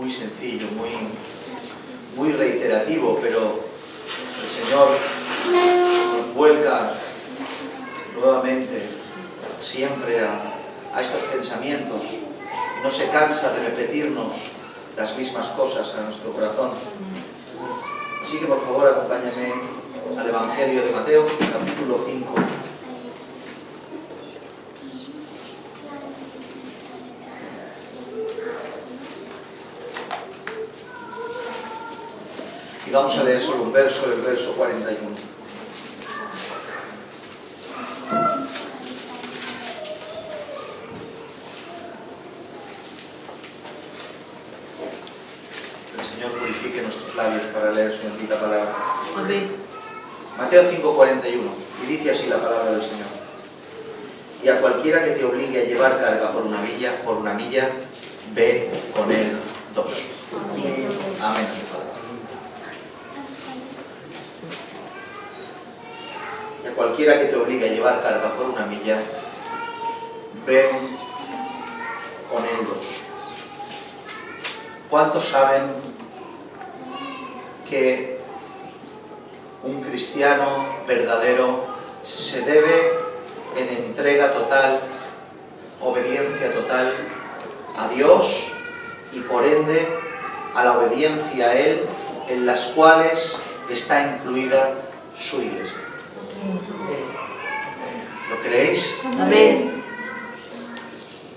muy sencillo, muy reiterativo, pero el Señor nos vuelca nuevamente siempre a estos pensamientos y no se cansa de repetirnos las mismas cosas a nuestro corazón. Así que por favor acompáñame al Evangelio de Mateo, capítulo 5. Y vamos a leer solo un verso, el verso 41. El Señor purifique nuestros labios para leer su bendita palabra. Amén. Mateo 5:41. Y dice así la palabra del Señor. Y a cualquiera que te obligue a llevar carga por una milla, ve con él 2. Amén. Amén a su palabra. Y a cualquiera que te obligue a llevar carga por una milla, ven con él 2. ¿Cuántos saben que un cristiano verdadero se debe en entrega total, obediencia total a Dios y por ende a la obediencia a Él, en las cuales está incluida su iglesia? ¿Lo creéis? Amén.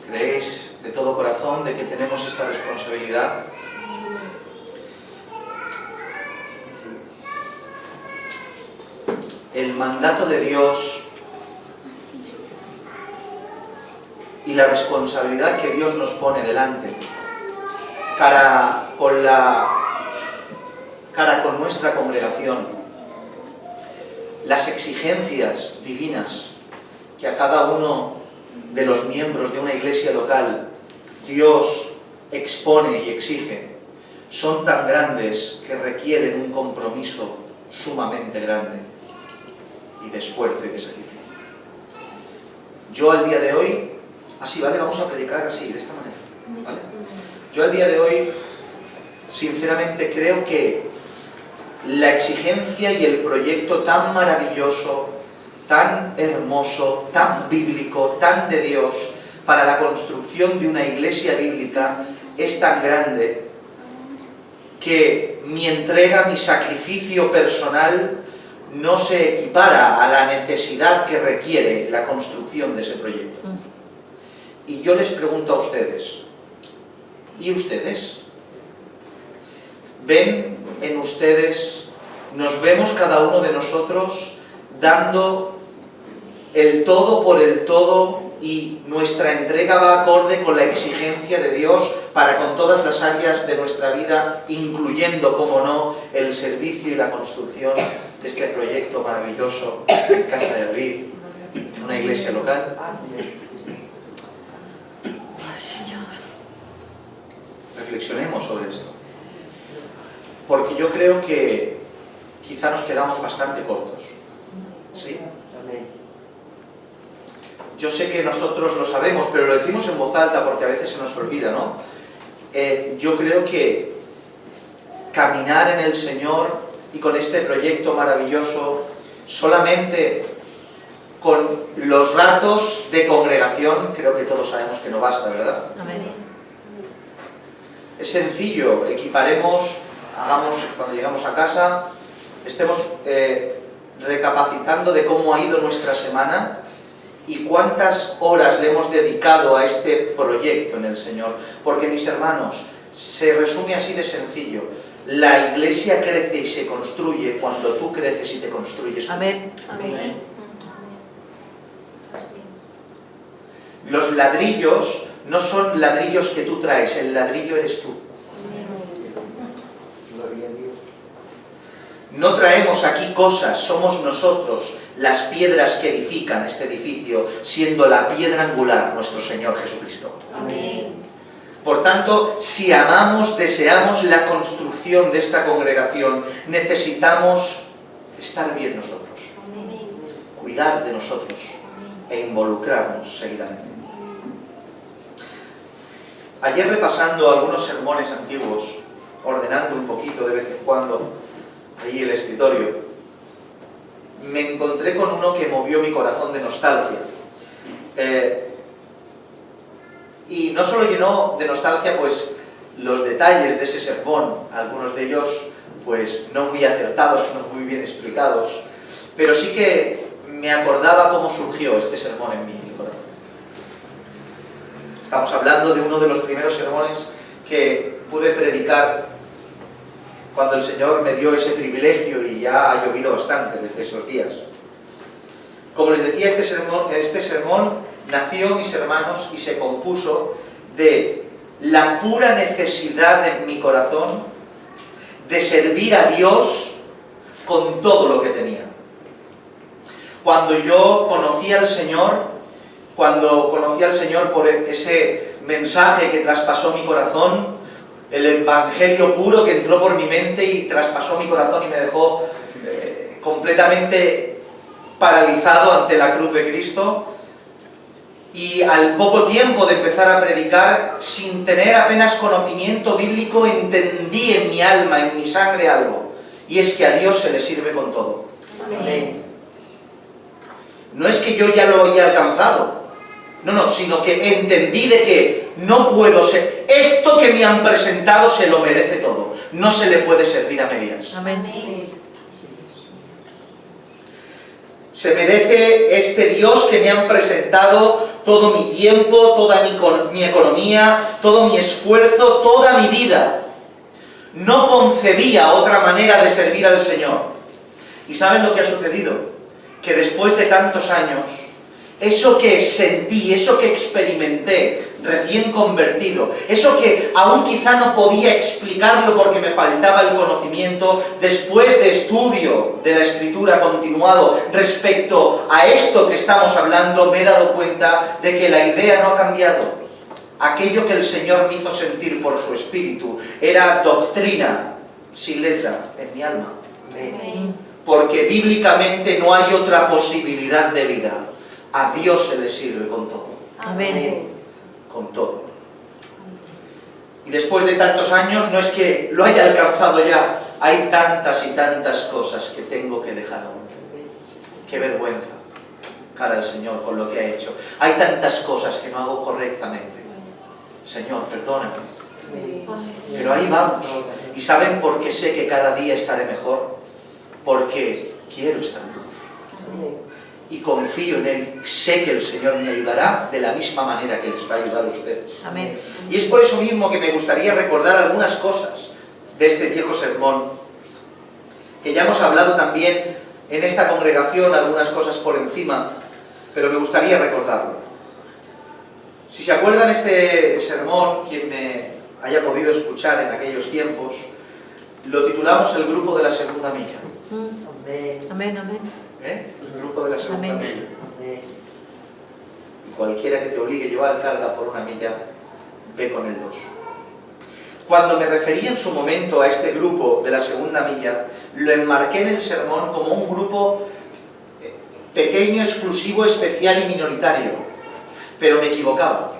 ¿Creéis de todo corazón de que tenemos esta responsabilidad? El mandato de Dios y la responsabilidad que Dios nos pone delante cara con nuestra congregación, las exigencias divinas que a cada uno de los miembros de una iglesia local Dios expone y exige, son tan grandes que requieren un compromiso sumamente grande y de esfuerzo y de sacrificio. Yo al día de hoy, así, ¿vale? Vamos a predicar así, de esta manera, ¿vale? Yo al día de hoy, sinceramente creo que la exigencia y el proyecto tan maravilloso, tan hermoso, tan bíblico, tan de Dios, para la construcción de una iglesia bíblica, es tan grande que mi entrega, mi sacrificio personal no se equipara a la necesidad que requiere la construcción de ese proyecto. Y yo les pregunto a ustedes, ¿y ustedes? ¿Ven en ustedes, nos vemos cada uno de nosotros dando el todo por el todo y nuestra entrega va acorde con la exigencia de Dios para con todas las áreas de nuestra vida, incluyendo, como no, el servicio y la construcción de este proyecto maravilloso en Casa de David, una iglesia local? Reflexionemos sobre esto, porque yo creo que quizá nos quedamos bastante cortos, ¿sí? Yo sé que nosotros lo sabemos, pero lo decimos en voz alta porque a veces se nos olvida, ¿no? Yo creo que caminar en el Señor y con este proyecto maravilloso solamente con los ratos de congregación, creo que todos sabemos que no basta, ¿verdad? Amén. Es sencillo, equiparemos, hagamos cuando llegamos a casa, estemos recapacitando de cómo ha ido nuestra semana y cuántas horas le hemos dedicado a este proyecto en el Señor. Porque, mis hermanos, se resume así de sencillo: la iglesia crece y se construye cuando tú creces y te construyes. Amén. Amén. Los ladrillos no son ladrillos que tú traes, el ladrillo eres tú. No traemos aquí cosas, somos nosotros las piedras que edifican este edificio, siendo la piedra angular nuestro Señor Jesucristo. Amén. Por tanto, si amamos, deseamos la construcción de esta congregación, necesitamos estar bien nosotros, cuidar de nosotros e involucrarnos seguidamente. Ayer, repasando algunos sermones antiguos, ordenando un poquito de vez en cuando ahí el escritorio, me encontré con uno que movió mi corazón de nostalgia. Y no solo llenó de nostalgia pues los detalles de ese sermón, algunos de ellos pues no muy acertados, no muy bien explicados, pero sí que me acordaba cómo surgió este sermón en mi corazón. Estamos hablando de uno de los primeros sermones que pude predicar cuando el Señor me dio ese privilegio, y ya ha llovido bastante desde esos días. Como les decía, este sermón nació, mis hermanos, y se compuso de la pura necesidad en mi corazón de servir a Dios con todo lo que tenía. Cuando yo conocí al Señor, por ese mensaje que traspasó mi corazón, el evangelio puro que entró por mi mente y traspasó mi corazón y me dejó completamente paralizado ante la cruz de Cristo, y al poco tiempo de empezar a predicar, sin tener apenas conocimiento bíblico, entendí en mi alma, en mi sangre algo, y es que a Dios se le sirve con todo. Amén. No es que yo ya lo había alcanzado, no, sino que entendí de que no puedo ser, esto que me han presentado se lo merece todo, no se le puede servir a medias. Amén. Se merece este Dios que me han presentado todo mi tiempo, toda mi economía, todo mi esfuerzo, toda mi vida. No concebía otra manera de servir al Señor. ¿Y saben lo que ha sucedido? Que después de tantos años, eso que sentí, eso que experimenté recién convertido, eso que aún quizá no podía explicarlo porque me faltaba el conocimiento, después de estudio de la Escritura continuado respecto a esto que estamos hablando, me he dado cuenta de que la idea no ha cambiado. Aquello que el Señor me hizo sentir por su Espíritu era doctrina sin letra en mi alma. Amén. Porque bíblicamente no hay otra posibilidad de vida. A Dios se le sirve con todo. Amén. Con todo. Y después de tantos años, no es que lo haya alcanzado ya, hay tantas y tantas cosas que tengo que dejar aún. Qué vergüenza, cara al Señor, con lo que ha hecho. Hay tantas cosas que no hago correctamente. Señor, perdóname. Pero ahí vamos. ¿Y saben por qué sé que cada día estaré mejor? Porque quiero estar mejor. Y confío en Él, sé que el Señor me ayudará de la misma manera que les va a ayudar a ustedes. Amén. Y es por eso mismo que me gustaría recordar algunas cosas de este viejo sermón, que ya hemos hablado también en esta congregación, algunas cosas por encima, pero me gustaría recordarlo. Si se acuerdan este sermón, quien me haya podido escuchar en aquellos tiempos, lo titulamos El grupo de la segunda milla. Amén, amén. El grupo de la segunda Amén. milla. Y cualquiera que te obligue a llevar carga por una milla, ve con el 2. Cuando me referí en su momento a este grupo de la segunda milla, lo enmarqué en el sermón como un grupo pequeño, exclusivo, especial y minoritario. Pero me equivocaba.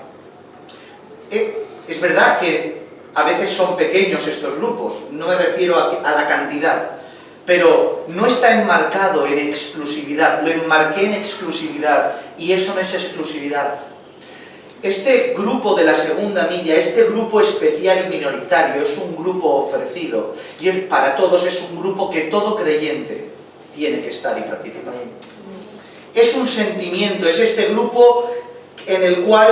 Es verdad que a veces son pequeños estos grupos, no me refiero a la cantidad, pero no está enmarcado en exclusividad, lo enmarqué en exclusividad, y eso no es exclusividad. Este grupo de la segunda milla, este grupo especial y minoritario, es un grupo ofrecido, y para todos es un grupo que todo creyente tiene que estar y participar. Es un sentimiento, es este grupo en el cual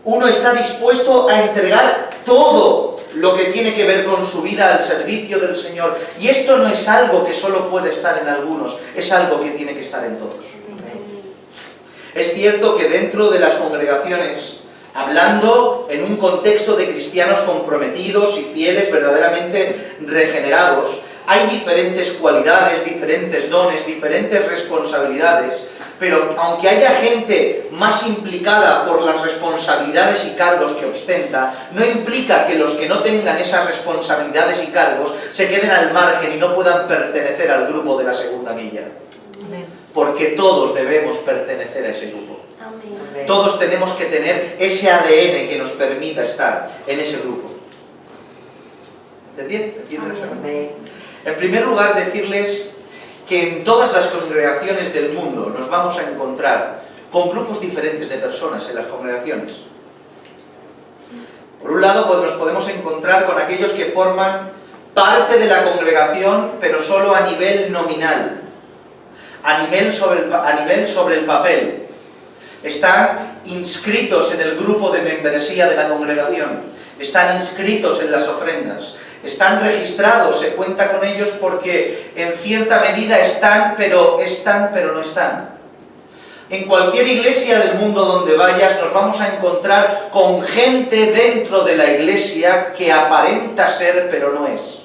uno está dispuesto a entregar todo lo que tiene que ver con su vida al servicio del Señor. Y esto no es algo que solo puede estar en algunos, es algo que tiene que estar en todos. Es cierto que dentro de las congregaciones, hablando en un contexto de cristianos comprometidos y fieles, verdaderamente regenerados, hay diferentes cualidades, diferentes dones, diferentes responsabilidades, pero aunque haya gente más implicada por las responsabilidades y cargos que ostenta, no implica que los que no tengan esas responsabilidades y cargos se queden al margen y no puedan pertenecer al grupo de la segunda milla. Amén. Porque todos debemos pertenecer a ese grupo. Amén. Todos tenemos que tener ese ADN que nos permita estar en ese grupo. ¿Entienden esta cosa? En primer lugar, decirles que en todas las congregaciones del mundo nos vamos a encontrar con grupos diferentes de personas en las congregaciones. Por un lado, pues nos podemos encontrar con aquellos que forman parte de la congregación, pero solo a nivel nominal, a nivel sobre el papel. Están inscritos en el grupo de membresía de la congregación, están inscritos en las ofrendas, están registrados, se cuenta con ellos porque en cierta medida están, pero no están. En cualquier iglesia del mundo donde vayas nos vamos a encontrar con gente dentro de la iglesia que aparenta ser, pero no es.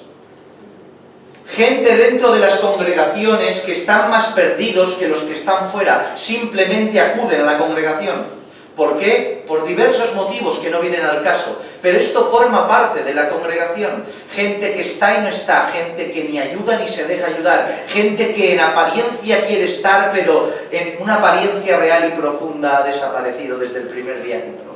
Gente dentro de las congregaciones que están más perdidos que los que están fuera, simplemente acuden a la congregación. ¿Por qué? Por diversos motivos que no vienen al caso. Pero esto forma parte de la congregación. Gente que está y no está, gente que ni ayuda ni se deja ayudar, gente que en apariencia quiere estar, pero en una apariencia real y profunda ha desaparecido desde el primer día que entró.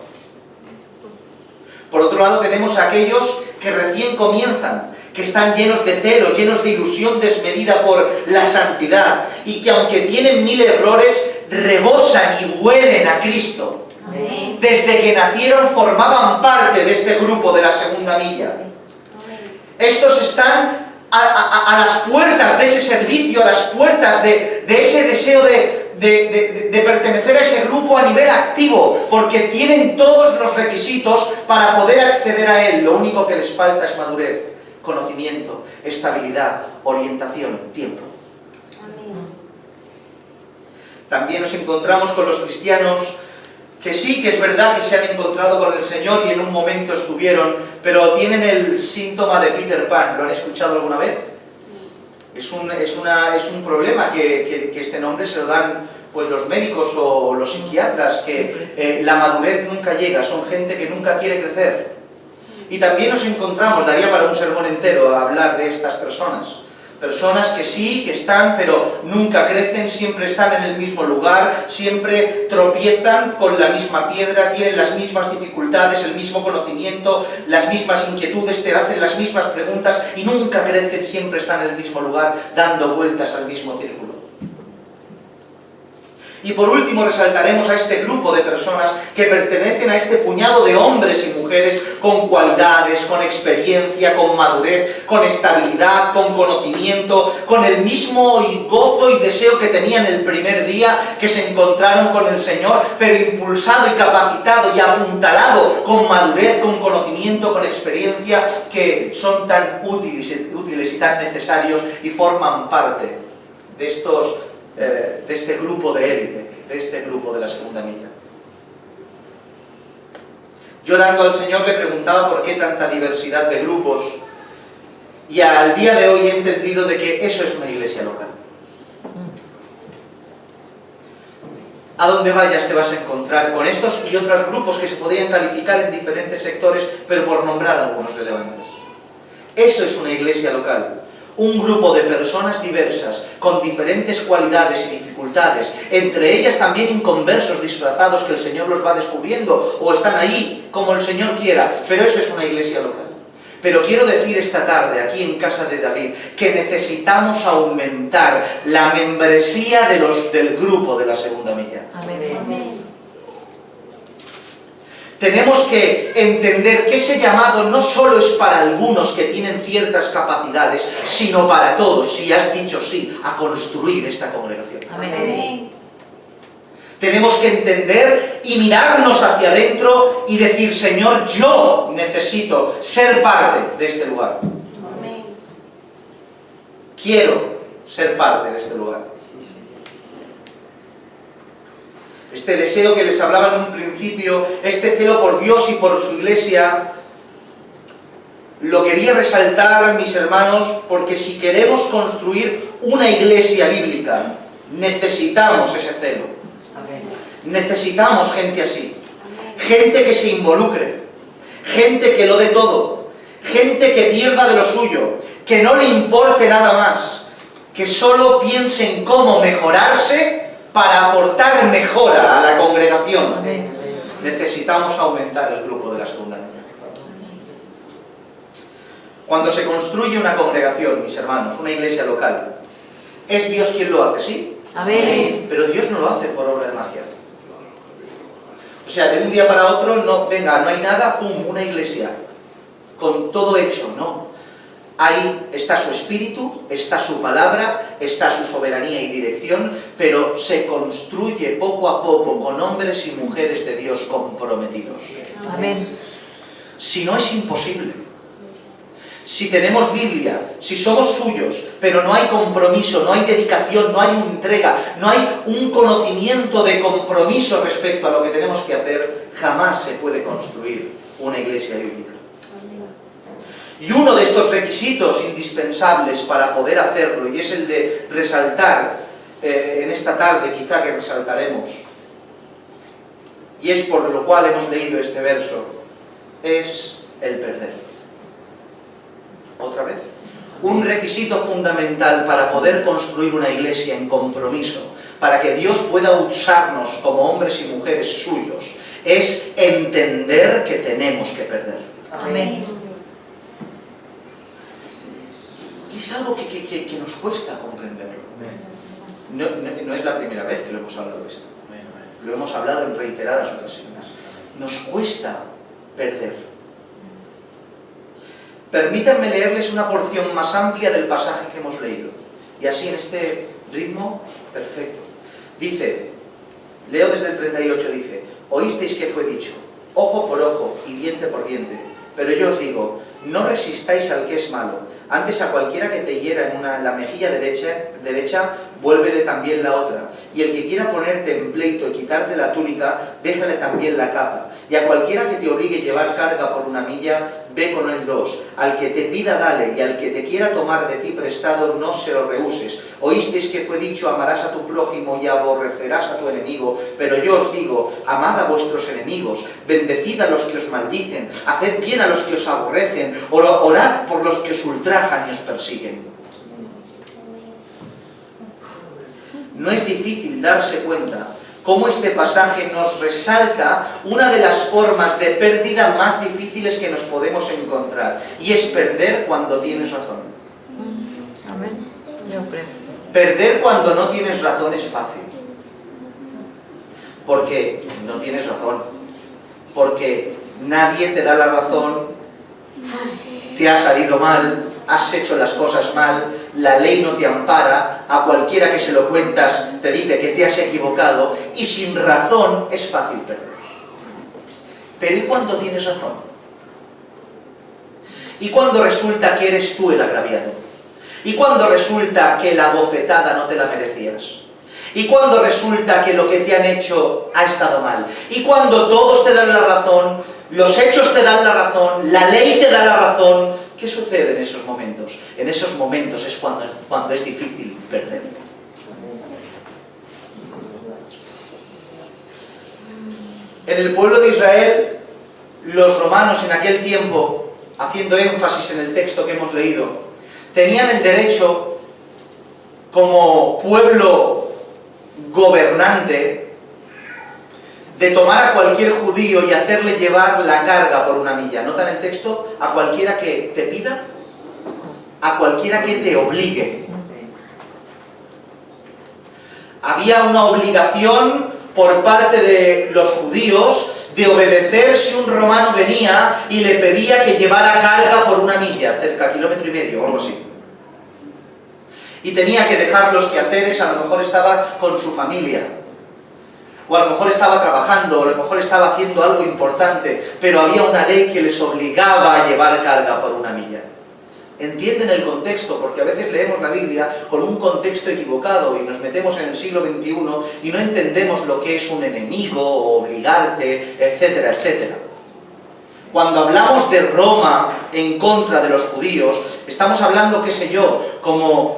Por otro lado tenemos a aquellos que recién comienzan, que están llenos de celo, llenos de ilusión desmedida por la santidad, y que aunque tienen 1000 errores, rebosan y huelen a Cristo. Amén. Desde que nacieron formaban parte de este grupo de la segunda milla. Estos están a las puertas de ese servicio, a las puertas de ese deseo de pertenecer a ese grupo a nivel activo, porque tienen todos los requisitos para poder acceder a él. Lo único que les falta es madurez, conocimiento, estabilidad, orientación, tiempo. También nos encontramos con los cristianos que sí, que es verdad que se han encontrado con el Señor y en un momento estuvieron, pero tienen el síntoma de Peter Pan. ¿Lo han escuchado alguna vez? Es un problema que este nombre se lo dan pues los médicos o los psiquiatras, que la madurez nunca llega, son gente que nunca quiere crecer. Y también nos encontramos, daría para un sermón entero a hablar de estas personas. Personas que sí, que están, pero nunca crecen, siempre están en el mismo lugar, siempre tropiezan con la misma piedra, tienen las mismas dificultades, el mismo conocimiento, las mismas inquietudes, te hacen las mismas preguntas y nunca crecen, siempre están en el mismo lugar, dando vueltas al mismo círculo. Y por último resaltaremos a este grupo de personas que pertenecen a este puñado de hombres y mujeres con cualidades, con experiencia, con madurez, con estabilidad, con conocimiento, con el mismo gozo y deseo que tenían el primer día que se encontraron con el Señor, pero impulsado y capacitado y apuntalado con madurez, con conocimiento, con experiencia, que son tan útiles y tan necesarios y forman parte de este grupo de élite, de este grupo de la segunda milla. Llorando al Señor le preguntaba por qué tanta diversidad de grupos, y al día de hoy he entendido de que eso es una iglesia local. A donde vayas te vas a encontrar con estos y otros grupos que se podrían calificar en diferentes sectores, pero por nombrar algunos relevantes. Eso es una iglesia local. Un grupo de personas diversas, con diferentes cualidades y dificultades, entre ellas también inconversos disfrazados que el Señor los va descubriendo, o están ahí como el Señor quiera, pero eso es una iglesia local. Pero quiero decir esta tarde, aquí en casa de David, que necesitamos aumentar la membresía del grupo de la segunda milla. Amén. Tenemos que entender que ese llamado no solo es para algunos que tienen ciertas capacidades, sino para todos, si has dicho sí a construir esta congregación. Amén. Tenemos que entender y mirarnos hacia adentro y decir, Señor, yo necesito ser parte de este lugar. Amén. Quiero ser parte de este lugar. Este deseo que les hablaba en un principio, este celo por Dios y por su iglesia, lo quería resaltar, mis hermanos, porque si queremos construir una iglesia bíblica, necesitamos ese celo. Necesitamos gente así. Gente que se involucre, gente que lo dé todo, gente que pierda de lo suyo, que no le importe nada más, que solo piense en cómo mejorarse para aportar mejora a la congregación, Amén. necesitamos aumentar el grupo de la segunda niña. Cuando se construye una congregación, mis hermanos, una iglesia local, ¿es Dios quien lo hace? Sí. Amén. Pero Dios no lo hace por obra de magia. O sea, de un día para otro, no, venga, no hay nada, pum, una iglesia, con todo hecho, no. Ahí está su espíritu, está su palabra, está su soberanía y dirección, pero se construye poco a poco con hombres y mujeres de Dios comprometidos. Amén. Si no, es imposible. Si tenemos Biblia, si somos suyos, pero no hay compromiso, no hay dedicación, no hay entrega, no hay un conocimiento de compromiso respecto a lo que tenemos que hacer, jamás se puede construir una iglesia bíblica. Y uno de estos requisitos indispensables para poder hacerlo, y es el de resaltar, en esta tarde quizá que resaltaremos, y es por lo cual hemos leído este verso, es el perder. Otra vez. Un requisito fundamental para poder construir una iglesia en compromiso, para que Dios pueda usarnos como hombres y mujeres suyos, es entender que tenemos que perder. Amén. Y es algo que nos cuesta comprenderlo. No es la primera vez que lo hemos hablado de esto. Lo hemos hablado en reiteradas ocasiones. Nos cuesta perder. Permítanme leerles una porción más amplia del pasaje que hemos leído. Y así en este ritmo, perfecto. Dice, leo desde el 38, dice: oísteis que fue dicho, ojo por ojo y diente por diente. Pero yo os digo, no resistáis al que es malo. Antes a cualquiera que te hiera en la mejilla derecha, vuélvele también la otra. Y el que quiera ponerte en pleito y quitarte la túnica, déjale también la capa. Y a cualquiera que te obligue a llevar carga por una milla, ve con él 2. Al que te pida, dale, y al que te quiera tomar de ti prestado, no se lo rehuses. Oísteis que fue dicho, amarás a tu prójimo y aborrecerás a tu enemigo. Pero yo os digo, amad a vuestros enemigos, bendecid a los que os maldicen, haced bien a los que os aborrecen, orad por los que os ultrajan y os persiguen. No es difícil darse cuenta cómo este pasaje nos resalta una de las formas de pérdida más difíciles que nos podemos encontrar, y es perder cuando tienes razón. Amén. Yo creo. Perder cuando no tienes razón es fácil. Porque no tienes razón. Porque nadie te da la razón, te ha salido mal, has hecho las cosas mal, la ley no te ampara, a cualquiera que se lo cuentas te dice que te has equivocado, y sin razón es fácil perder. Pero ¿y cuando tienes razón? ¿Y cuando resulta que eres tú el agraviado? ¿Y cuando resulta que la bofetada no te la merecías? ¿Y cuando resulta que lo que te han hecho ha estado mal? ¿Y cuando todos te dan la razón, los hechos te dan la razón, la ley te da la razón? ¿Qué sucede en esos momentos? En esos momentos es cuando es difícil perder. En el pueblo de Israel, los romanos en aquel tiempo, haciendo énfasis en el texto que hemos leído, tenían el derecho, como pueblo gobernante, de tomar a cualquier judío y hacerle llevar la carga por una milla. ¿Notan el texto? A cualquiera que te pida, a cualquiera que te obligue. Había una obligación por parte de los judíos de obedecer si un romano venía y le pedía que llevara carga por una milla, cerca, 1,5 kilómetros o algo así. Y tenía que dejar los quehaceres, a lo mejor estaba con su familia, o a lo mejor estaba trabajando, o a lo mejor estaba haciendo algo importante, pero había una ley que les obligaba a llevar carga por una milla. ¿Entienden el contexto? Porque a veces leemos la Biblia con un contexto equivocado y nos metemos en el siglo XXI y no entendemos lo que es un enemigo, o obligarte, etcétera, etcétera. Cuando hablamos de Roma en contra de los judíos, estamos hablando, qué sé yo, con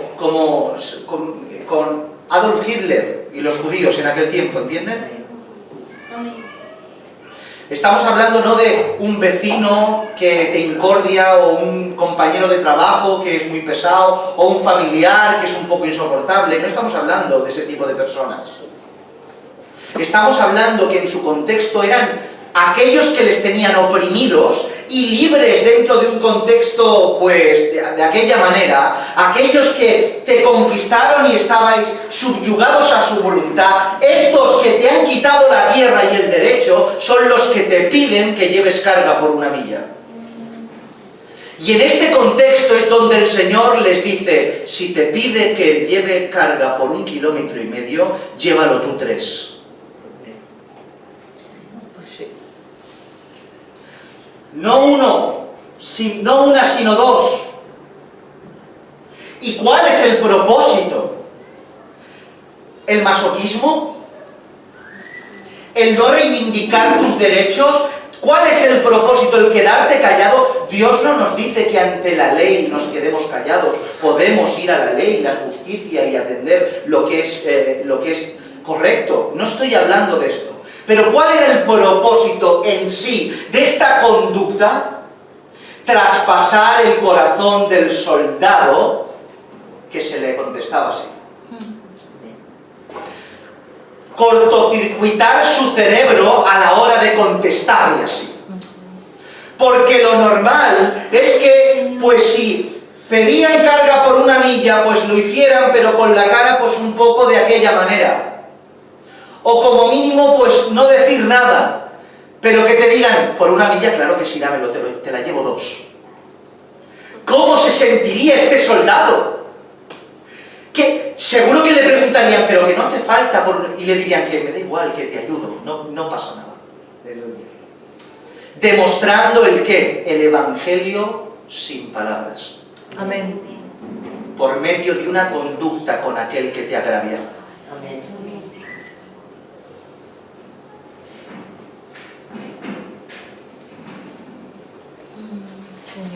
Adolf Hitler y los judíos en aquel tiempo, ¿entienden? Estamos hablando no de un vecino que te incordia, o un compañero de trabajo que es muy pesado, o un familiar que es un poco insoportable. No estamos hablando de ese tipo de personas. Estamos hablando que en su contexto eran aquellos que les tenían oprimidos y libres dentro de un contexto, pues, de aquella manera, aquellos que te conquistaron y estabais subyugados a su voluntad, estos que te han quitado la tierra y el derecho, son los que te piden que lleves carga por una milla. Y en este contexto es donde el Señor les dice, si te pide que lleve carga por 1,5 kilómetros, llévalo tú 3. No una, sino 2. ¿Y cuál es el propósito? ¿El masoquismo? ¿El no reivindicar tus derechos? ¿Cuál es el propósito? ¿El quedarte callado? Dios no nos dice que ante la ley nos quedemos callados. Podemos ir a la ley, la justicia y atender lo que es correcto. No estoy hablando de esto. Pero ¿cuál era el propósito en sí de esta conducta? Traspasar el corazón del soldado que se le contestaba así. Cortocircuitar su cerebro a la hora de contestarle así. Porque lo normal es que, pues si pedían carga por una milla, pues lo hicieran, pero con la cara pues un poco de aquella manera. O como mínimo, pues no decir nada, pero que te digan, por una milla, claro que sí, dámelo, te la llevo 2. ¿Cómo se sentiría este soldado? Que seguro que le preguntarían, pero que no hace falta, y le dirían que me da igual, que te ayudo, no pasa nada. Demostrando el qué, el Evangelio sin palabras. Amén. Por medio de una conducta con aquel que te agravia. Amén.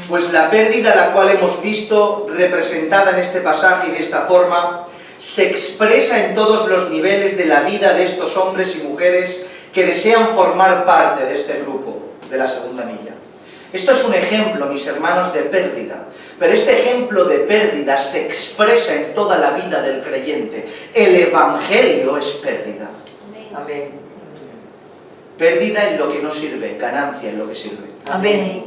Pues la pérdida, la cual hemos visto representada en este pasaje y de esta forma, se expresa en todos los niveles de la vida de estos hombres y mujeres que desean formar parte de este grupo de la segunda milla. Esto es un ejemplo, mis hermanos, de pérdida, pero este ejemplo de pérdida se expresa en toda la vida del creyente. El Evangelio es pérdida. Amén. Pérdida en lo que no sirve, ganancia en lo que sirve. Amén.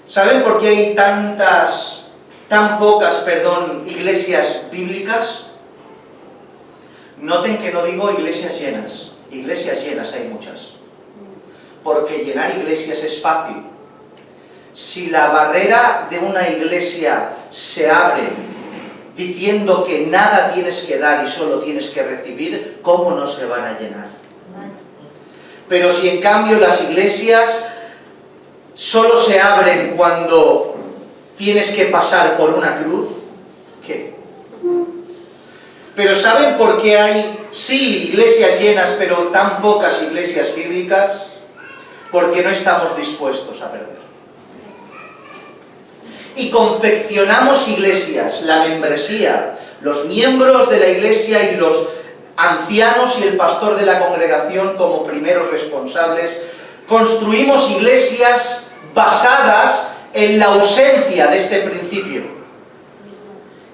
¿Saben por qué hay tan pocas, iglesias bíblicas? Noten que no digo iglesias llenas. Iglesias llenas hay muchas. Porque llenar iglesias es fácil. Si la barrera de una iglesia se abre diciendo que nada tienes que dar y solo tienes que recibir, ¿cómo no se van a llenar? Pero si en cambio las iglesias solo se abren cuando tienes que pasar por una cruz, ¿qué? Pero ¿saben por qué hay, sí, iglesias llenas, pero tan pocas iglesias bíblicas? Porque no estamos dispuestos a perder. Y confeccionamos iglesias, la membresía, los miembros de la iglesia y los ancianos y el pastor de la congregación como primeros responsables, construimos iglesias basadas en la ausencia de este principio.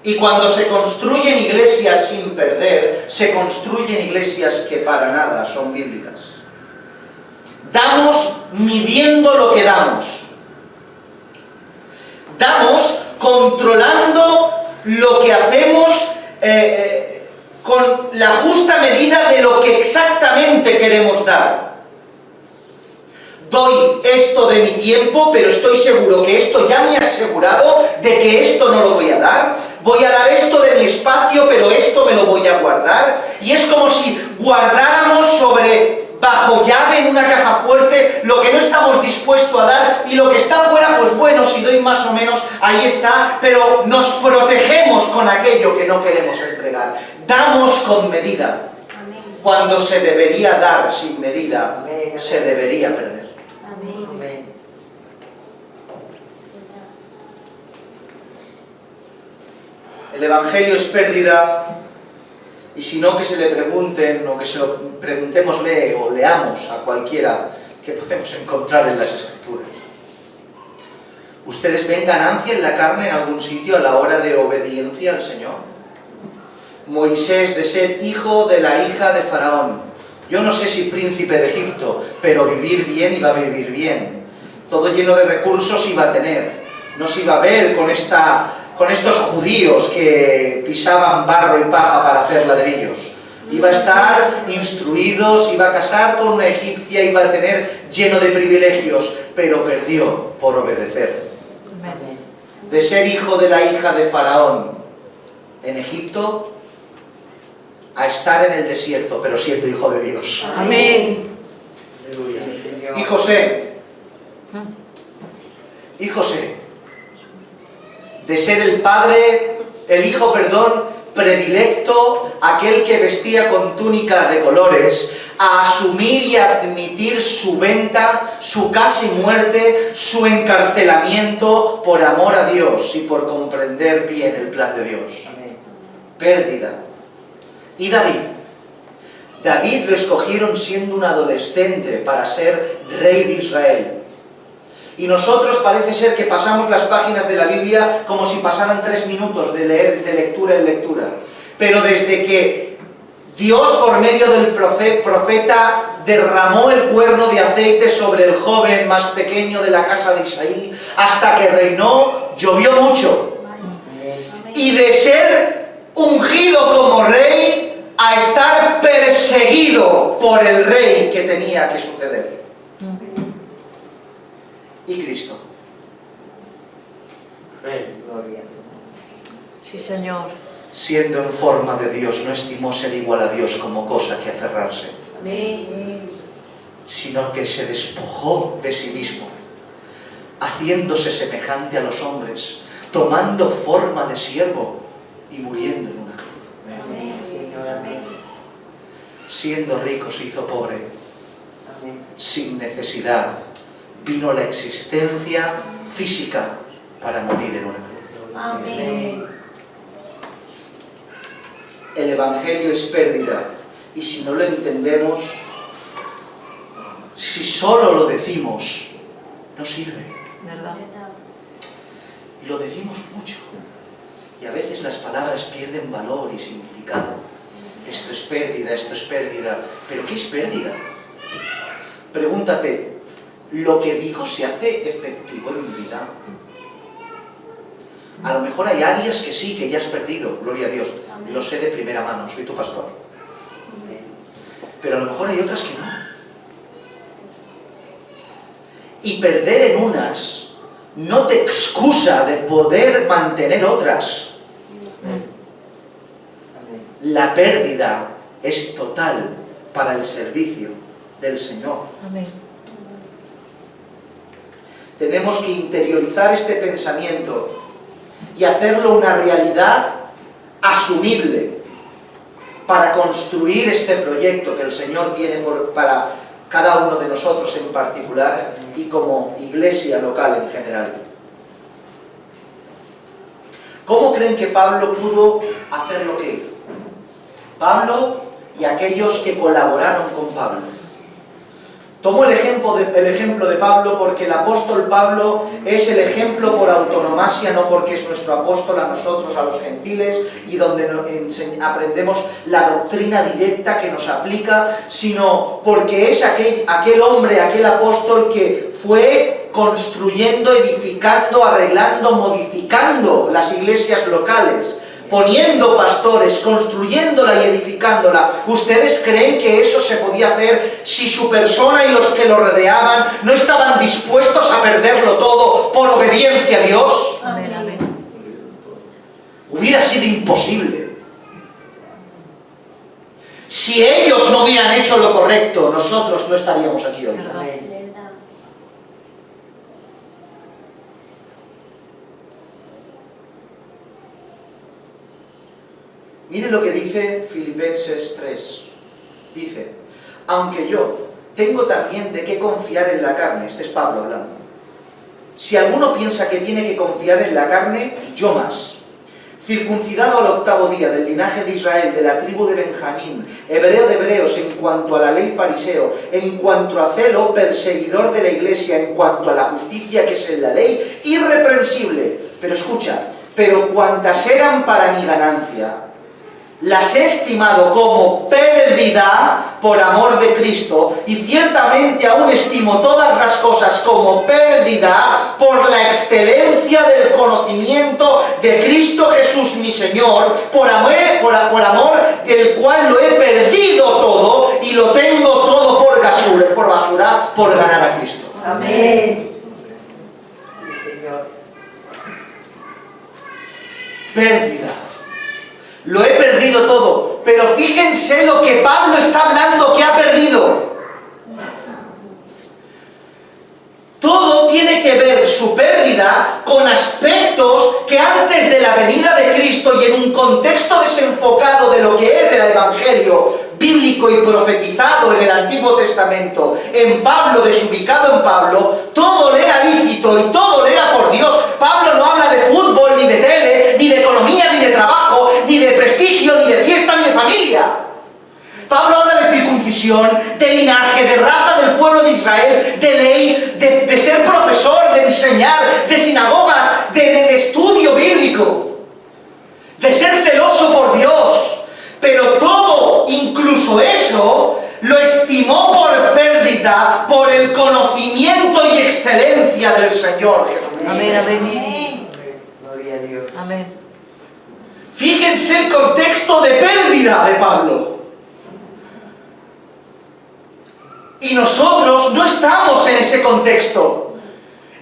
Y cuando se construyen iglesias sin perder, se construyen iglesias que para nada son bíblicas. Damos midiendo lo que damos. Damos controlando lo que hacemos con la justa medida de lo que exactamente queremos dar. Doy esto de mi tiempo, pero estoy seguro que esto ya me ha asegurado de que esto no lo voy a dar. Voy a dar esto de mi espacio, pero esto me lo voy a guardar. Y es como si guardáramos bajo llave en una caja fuerte lo que no estamos dispuestos a dar, y lo que está fuera, pues bueno, si doy más o menos, ahí está, pero nos protegemos con aquello que no queremos entregar. Damos con medida. Cuando se debería dar sin medida, se debería perder. Amén. El Evangelio es pérdida, y si no, que se le pregunten, o que se lo preguntémosle o leamos a cualquiera que podemos encontrar en las Escrituras. ¿Ustedes ven ganancia en la carne en algún sitio a la hora de obediencia al Señor? Moisés de ser hijo de la hija de Faraón. Yo no sé si príncipe de Egipto, pero vivir bien iba a vivir bien. Todo lleno de recursos iba a tener. No se iba a ver con estos judíos que pisaban barro y paja para hacer ladrillos. Iba a estar instruido, se iba a casar con una egipcia, iba a tener lleno de privilegios, pero perdió por obedecer. Amén. De ser hijo de la hija de Faraón en Egipto, a estar en el desierto, pero siendo hijo de Dios. Amén. Y José, de ser el hijo predilecto, aquel que vestía con túnica de colores, a asumir y admitir su venta, su casi muerte, su encarcelamiento por amor a Dios y por comprender bien el plan de Dios. Amén. Pérdida. ¿Y David? David lo escogieron siendo un adolescente para ser rey de Israel. Y nosotros parece ser que pasamos las páginas de la Biblia como si pasaran 3 minutos de lectura en lectura. Pero desde que Dios, por medio del profeta, derramó el cuerno de aceite sobre el joven más pequeño de la casa de Isaí, hasta que reinó, llovió mucho. Y de ser ungido como rey, a estar perseguido por el rey que tenía que suceder. Y Cristo. Gloria. Sí, Señor. Siendo en forma de Dios, no estimó ser igual a Dios como cosa que aferrarse, sino que se despojó de sí mismo, haciéndose semejante a los hombres, tomando forma de siervo y muriendo en una cruz. Señor, amén. Siendo rico se hizo pobre, Amén. sin necesidad, vino la existencia física para morir en una cruz. Amén. El Evangelio es pérdida, y si no lo entendemos, si solo lo decimos, no sirve. ¿Verdad? Lo decimos mucho, y a veces las palabras pierden valor y significado. Esto es pérdida, pero ¿qué es pérdida? Pregúntate, ¿lo que digo se hace efectivo en mi vida? A lo mejor hay áreas que sí, que ya has perdido, gloria a Dios, lo sé de primera mano, soy tu pastor. Pero a lo mejor hay otras que no. Y perder en unas no te excusa de poder mantener otras. La pérdida es total para el servicio del Señor. Amén. Tenemos que interiorizar este pensamiento y hacerlo una realidad asumible para construir este proyecto que el Señor tiene para cada uno de nosotros en particular y como iglesia local en general. ¿Cómo creen que Pablo pudo hacer lo que hizo? Pablo y aquellos que colaboraron con Pablo. Tomo el ejemplo de Pablo porque el apóstol Pablo es el ejemplo por autonomasia, no porque es nuestro apóstol a nosotros, a los gentiles, y donde aprendemos la doctrina directa que nos aplica, sino porque es aquel hombre, aquel apóstol que fue construyendo, edificando, arreglando, modificando las iglesias locales, poniendo pastores, construyéndola y edificándola. ¿Ustedes creen que eso se podía hacer si su persona y los que lo rodeaban no estaban dispuestos a perderlo todo por obediencia a Dios? Amén, amén. Hubiera sido imposible. Si ellos no hubieran hecho lo correcto, nosotros no estaríamos aquí hoy. Amén. Mire lo que dice Filipenses 3. Dice, aunque yo tengo también de qué confiar en la carne, este es Pablo hablando. Si alguno piensa que tiene que confiar en la carne, yo más. Circuncidado al 8º día, del linaje de Israel, de la tribu de Benjamín, hebreo de hebreos en cuanto a la ley fariseo, en cuanto a celo, perseguidor de la iglesia, en cuanto a la justicia que es en la ley, irreprensible. Pero escucha, pero cuantas eran para mi ganancia, las he estimado como pérdida por amor de Cristo, y ciertamente aún estimo todas las cosas como pérdida por la excelencia del conocimiento de Cristo Jesús mi Señor, por amor del cual lo he perdido todo y lo tengo todo por basura, por ganar a Cristo. Amén. Sí, Señor. Pérdida. Lo he perdido todo. Pero fíjense lo que Pablo está hablando que ha perdido. Todo tiene que ver su pérdida con aspectos que antes de la venida de Cristo y en un contexto desenfocado de lo que es el Evangelio bíblico y profetizado en el Antiguo Testamento, en Pablo, desubicado en Pablo, todo le era lícito y todo le era por Dios. Pablo no habla de fútbol, ni de tele, ni de economía, ni de trabajo, ni de prestigio, ni de fiesta, ni de familia. Pablo habla de circuncisión, de linaje, de raza del pueblo de Israel, de ley, de ser profesor, de enseñar, de sinagogas, de estudio bíblico, de ser celoso por Dios. Pero todo, incluso eso, lo estimó por pérdida, por el conocimiento y excelencia del Señor Jesucristo. Amén, amén. Amén. Gloria a Dios. Amén. Fíjense el contexto de pérdida de Pablo. Y nosotros no estamos en ese contexto.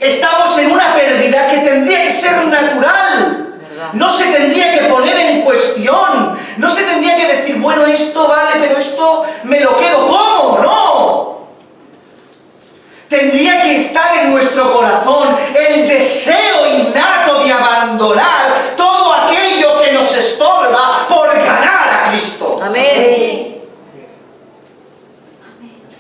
Estamos en una pérdida que tendría que ser natural. No se tendría que poner en cuestión. No se tendría que decir, bueno, esto vale, pero esto me lo quedo. ¿Cómo? No. Tendría que estar en nuestro corazón el deseo innato de abandonar todo aquello que nos estorba por ganar a Cristo. Amén.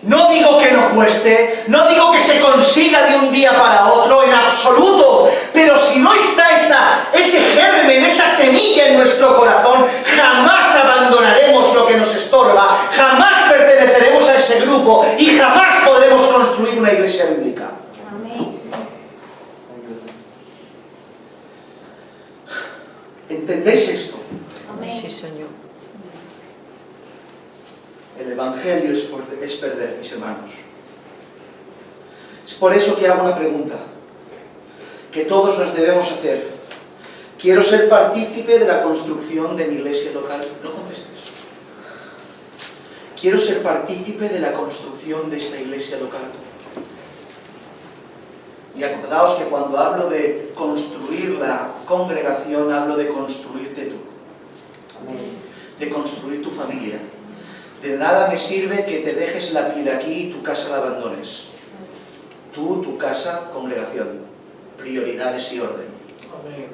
No digo que no cueste, no digo que se consiga de un día para otro, en absoluto, pero si no está ese germen, esa semilla en nuestro corazón, jamás abandonaremos lo que nos estorba, jamás perteneceremos a ese grupo y jamás podremos construir una iglesia bíblica. Amén. ¿Entendéis esto? Amén. Sí, Señor. El Evangelio es perder, mis hermanos. Es por eso que hago una pregunta que todos nos debemos hacer. ¿Quiero ser partícipe de la construcción de mi iglesia local? No contestes. ¿Quiero ser partícipe de la construcción de esta iglesia local? Y acordaos que cuando hablo de construir la congregación, hablo de construirte tú. De construir tu familia. De nada me sirve que te dejes la piel aquí y tu casa la abandones. Tú, tu casa, congregación. Prioridades y orden. Amén.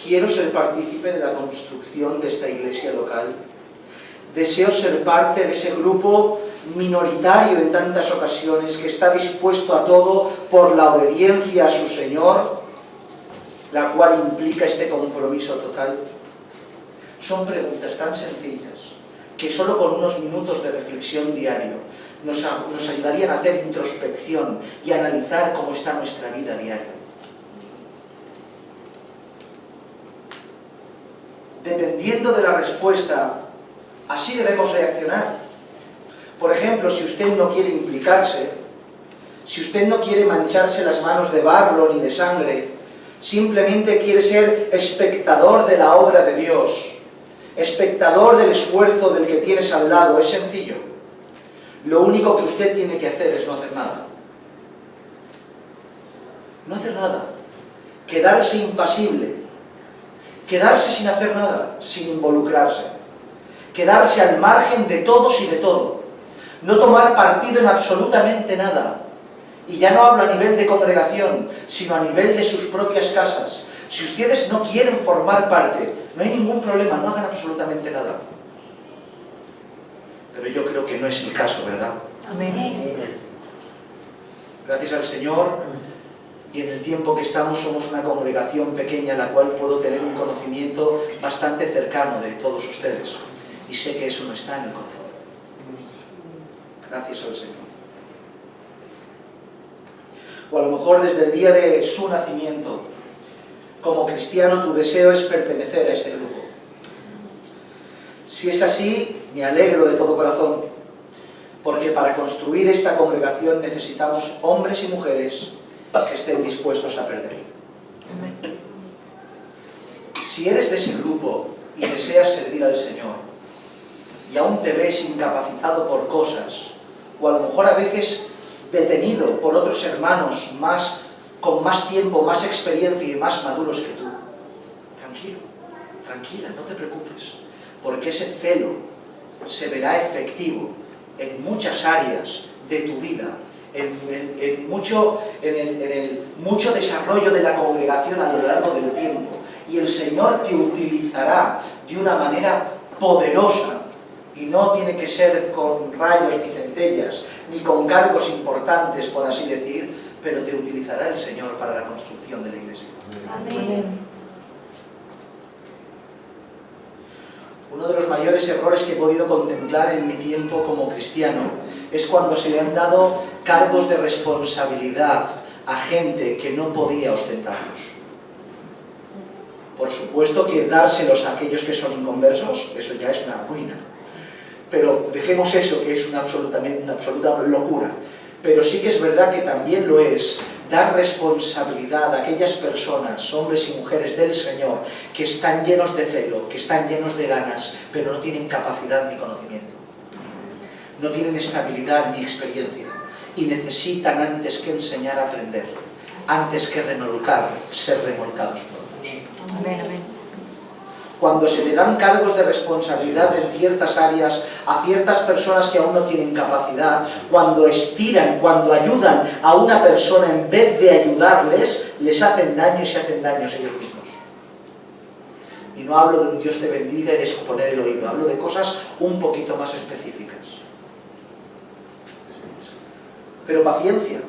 Quiero ser partícipe de la construcción de esta iglesia local. Deseo ser parte de ese grupo minoritario en tantas ocasiones que está dispuesto a todo por la obediencia a su Señor, la cual implica este compromiso total. Son preguntas tan sencillas que solo con unos minutos de reflexión diario nos ayudarían a hacer introspección y a analizar cómo está nuestra vida diaria. Dependiendo de la respuesta, así debemos reaccionar. Por ejemplo, si usted no quiere implicarse, si usted no quiere mancharse las manos de barro ni de sangre, simplemente quiere ser espectador de la obra de Dios, espectador del esfuerzo del que tienes al lado, es sencillo. Lo único que usted tiene que hacer es no hacer nada. No hacer nada. Quedarse impasible. Quedarse sin hacer nada, sin involucrarse. Quedarse al margen de todos y de todo. No tomar partido en absolutamente nada. Y ya no hablo a nivel de congregación, sino a nivel de sus propias casas. Si ustedes no quieren formar parte, no hay ningún problema, no hagan absolutamente nada. Pero yo creo que no es el caso, ¿verdad? Amén. Gracias al Señor, y en el tiempo que estamos somos una congregación pequeña en la cual puedo tener un conocimiento bastante cercano de todos ustedes. Y sé que eso no está en el corazón. Gracias al Señor. O a lo mejor desde el día de su nacimiento, como cristiano tu deseo es pertenecer a este grupo. Si es así, me alegro de todo corazón, porque para construir esta congregación necesitamos hombres y mujeres que estén dispuestos a perder. Amén. Si eres de ese grupo y deseas servir al Señor, y aún te ves incapacitado por cosas, o a lo mejor a veces detenido por otros hermanos con más tiempo, más experiencia y más maduros que tú, tranquilo, tranquila, no te preocupes, porque ese celo se verá efectivo en muchas áreas de tu vida, en el mucho desarrollo de la congregación a lo largo del tiempo, y el Señor te utilizará de una manera poderosa, y no tiene que ser con rayos ni centellas, ni con cargos importantes, por así decir, pero te utilizará el Señor para la construcción de la iglesia. Amén. Uno de los mayores errores que he podido contemplar en mi tiempo como cristiano es cuando se le han dado cargos de responsabilidad a gente que no podía ostentarlos. Por supuesto que dárselos a aquellos que son inconversos, eso ya es una ruina. Pero dejemos eso, que es una absoluta locura. Pero sí que es verdad que también lo es dar responsabilidad a aquellas personas, hombres y mujeres del Señor, que están llenos de celo, que están llenos de ganas, pero no tienen capacidad ni conocimiento. No tienen estabilidad ni experiencia. Y necesitan, antes que enseñar, a aprender. Antes que remolcar, ser remolcados por Dios. Amén, amén. Cuando se le dan cargos de responsabilidad en ciertas áreas a ciertas personas que aún no tienen capacidad, cuando estiran, cuando ayudan a una persona en vez de ayudarles, les hacen daño y se hacen daños ellos mismos. Y no hablo de un Dios te bendiga y de exponer el oído, hablo de cosas un poquito más específicas. Pero paciencia,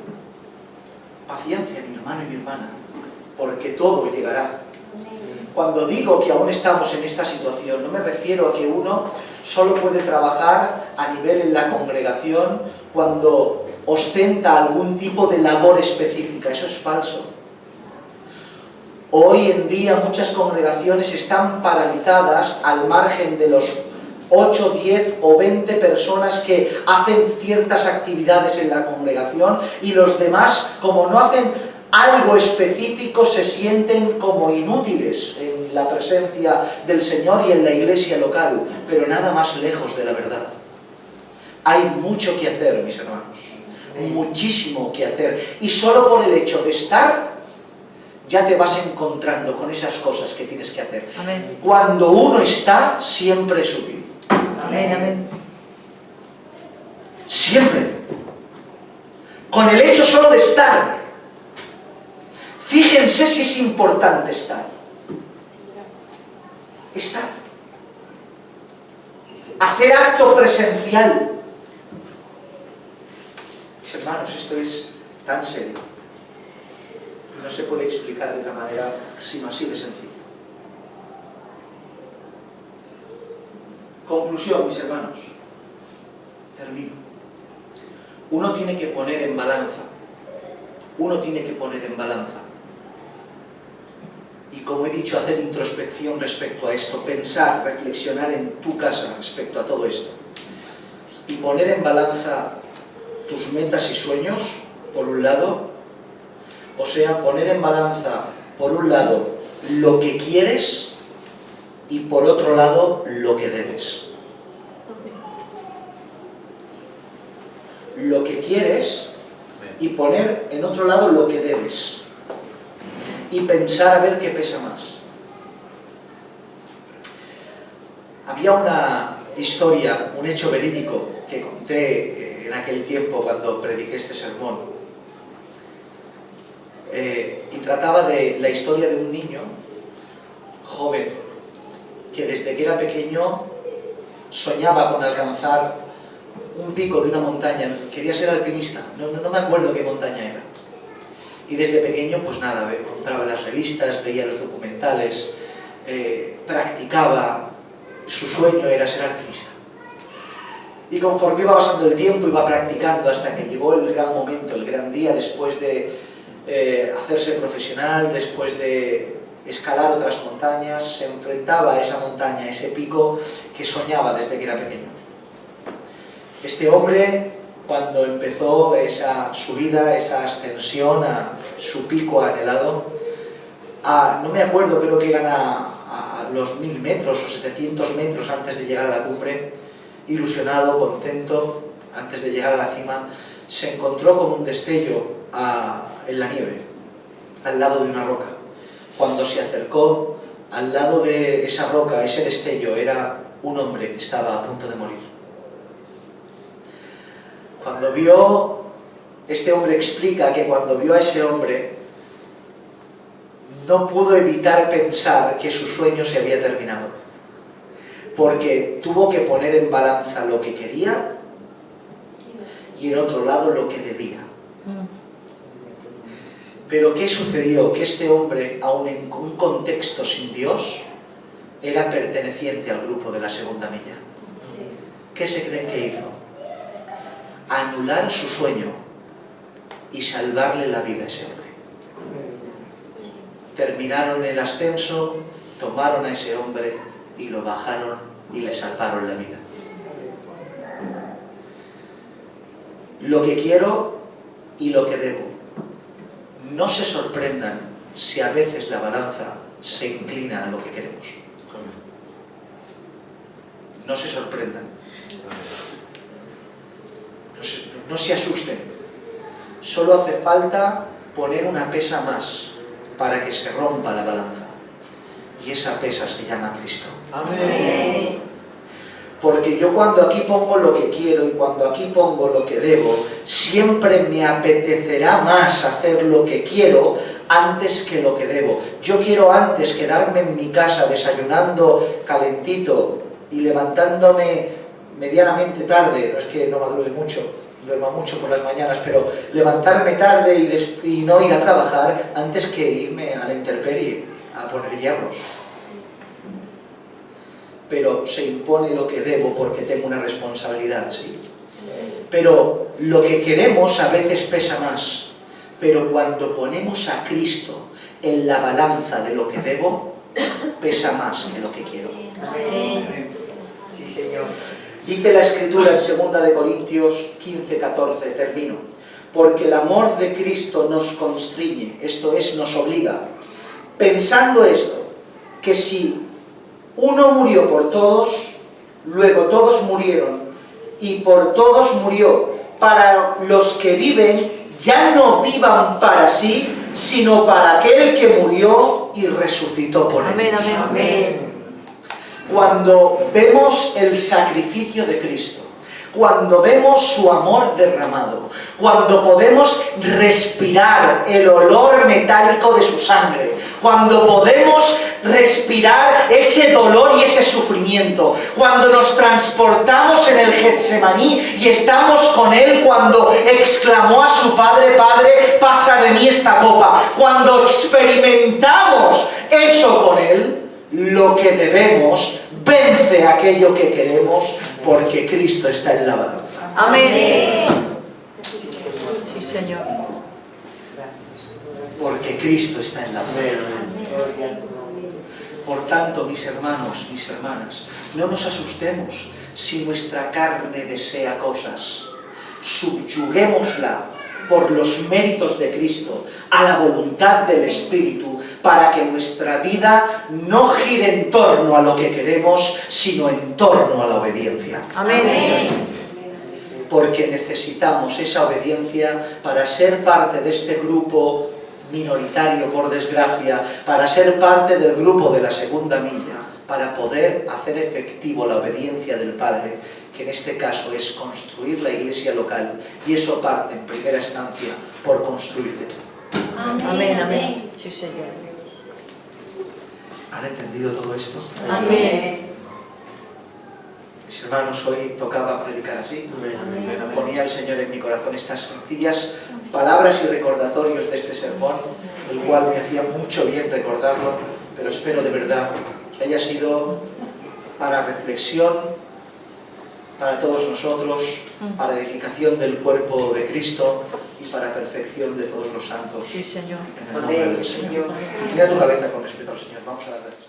paciencia, mi hermano y mi hermana, porque todo llegará. Cuando digo que aún estamos en esta situación, no me refiero a que uno solo puede trabajar a nivel en la congregación cuando ostenta algún tipo de labor específica. Eso es falso. Hoy en día muchas congregaciones están paralizadas al margen de los 8, 10 o 20 personas que hacen ciertas actividades en la congregación, y los demás, como no hacen algo específico, se sienten como inútiles en la presencia del Señor y en la iglesia local, pero nada más lejos de la verdad. Hay mucho que hacer, mis hermanos, muchísimo que hacer, y solo por el hecho de estar, ya te vas encontrando con esas cosas que tienes que hacer. Amén. Cuando uno está, siempre es útil. Amén, amén. Siempre. Con el hecho solo de estar. Fíjense si es importante estar. Estar. Hacer acto presencial. Mis hermanos, esto es tan serio. No se puede explicar de otra manera, sino así de sencillo. Conclusión, mis hermanos. Termino. Uno tiene que poner en balanza. Uno tiene que poner en balanza. Y como he dicho, hacer introspección respecto a esto, pensar, reflexionar en tu casa respecto a todo esto. Y poner en balanza tus metas y sueños, por un lado. O sea, poner en balanza, por un lado, lo que quieres y por otro lado, lo que debes. Lo que quieres y poner en otro lado lo que debes. Y pensar a ver qué pesa más. Había una historia, un hecho verídico que conté en aquel tiempo cuando prediqué este sermón. Y trataba de la historia de un niño joven que desde que era pequeño soñaba con alcanzar un pico de una montaña. Quería ser alpinista, no me acuerdo qué montaña era. Y desde pequeño, pues nada, compraba las revistas, veía los documentales, practicaba. Su sueño era ser alpinista. Y conforme iba pasando el tiempo, iba practicando hasta que llegó el gran momento, el gran día, después de hacerse profesional, después de escalar otras montañas, se enfrentaba a esa montaña, a ese pico que soñaba desde que era pequeño. Este hombre, cuando empezó esa subida, esa ascensión a su pico anhelado, no me acuerdo, creo que eran a los 1000 metros o 700 metros antes de llegar a la cumbre, ilusionado, contento, antes de llegar a la cima, se encontró con un destello en la nieve, al lado de una roca. Cuando se acercó, al lado de esa roca, ese destello, era un hombre que estaba a punto de morir. Cuando vio, este hombre explica que cuando vio a ese hombre, no pudo evitar pensar que su sueño se había terminado, porque tuvo que poner en balanza lo que quería y en otro lado lo que debía. Pero ¿qué sucedió? Que este hombre, aun en un contexto sin Dios, era perteneciente al grupo de la segunda milla. ¿Qué se creen que hizo? Anular su sueño y salvarle la vida a ese hombre. Terminaron el ascenso, tomaron a ese hombre y lo bajaron y le salvaron la vida. Lo que quiero y lo que debo. No se sorprendan si a veces la balanza se inclina a lo que queremos. No se sorprendan. No se asusten. Solo hace falta poner una pesa más para que se rompa la balanza. Y esa pesa se llama Cristo. Amén. Porque yo cuando aquí pongo lo que quiero y cuando aquí pongo lo que debo, siempre me apetecerá más hacer lo que quiero antes que lo que debo. Yo quiero antes quedarme en mi casa desayunando calentito y levantándome medianamente tarde, no es que no madrugue mucho, duerma mucho por las mañanas, pero levantarme tarde y no ir a trabajar antes que irme a la intemperie a poner hierros. Pero se impone lo que debo porque tengo una responsabilidad, sí. Pero lo que queremos a veces pesa más. Pero cuando ponemos a Cristo en la balanza de lo que debo, pesa más que lo que quiero. Amén. Sí, Señor. Dice la Escritura en 2 Corintios 15:14, termino. Porque el amor de Cristo nos constriñe, esto es, nos obliga. Pensando esto, que si uno murió por todos, luego todos murieron, y por todos murió, para los que viven, ya no vivan para sí, sino para aquel que murió y resucitó por él. Amén, amén. Amén. Cuando vemos el sacrificio de Cristo, cuando vemos su amor derramado, cuando podemos respirar el olor metálico de su sangre, cuando podemos respirar ese dolor y ese sufrimiento, cuando nos transportamos en el Getsemaní y estamos con Él cuando exclamó a su Padre, Padre, pasa de mí esta copa, cuando experimentamos eso con Él, lo que debemos vence aquello que queremos porque Cristo está en la balanza. Amén. Sí, Señor. Porque Cristo está en la balanza. Gloria a tu nombre. Por tanto, mis hermanos, mis hermanas, no nos asustemos si nuestra carne desea cosas. Subyuguémosla por los méritos de Cristo a la voluntad del Espíritu, para que nuestra vida no gire en torno a lo que queremos, sino en torno a la obediencia. Amén. Porque necesitamos esa obediencia para ser parte de este grupo minoritario, por desgracia, para ser parte del grupo de la segunda milla, para poder hacer efectivo la obediencia del Padre, que en este caso es construir la iglesia local, y eso parte en primera instancia por construirte tú. Amén, amén. Sí, Señor. ¿Han entendido todo esto? Amén. Mis hermanos, hoy tocaba predicar así. Ponía el Señor en mi corazón estas sencillas palabras y recordatorios de este sermón, el cual me hacía mucho bien recordarlo, pero espero de verdad que haya sido para reflexión, para todos nosotros, para edificación del cuerpo de Cristo y y para perfección de todos los santos. Sí, Señor. En el nombre Amén, del Señor. Señor. Inclina tu cabeza con respeto al Señor. Vamos a dar gracias.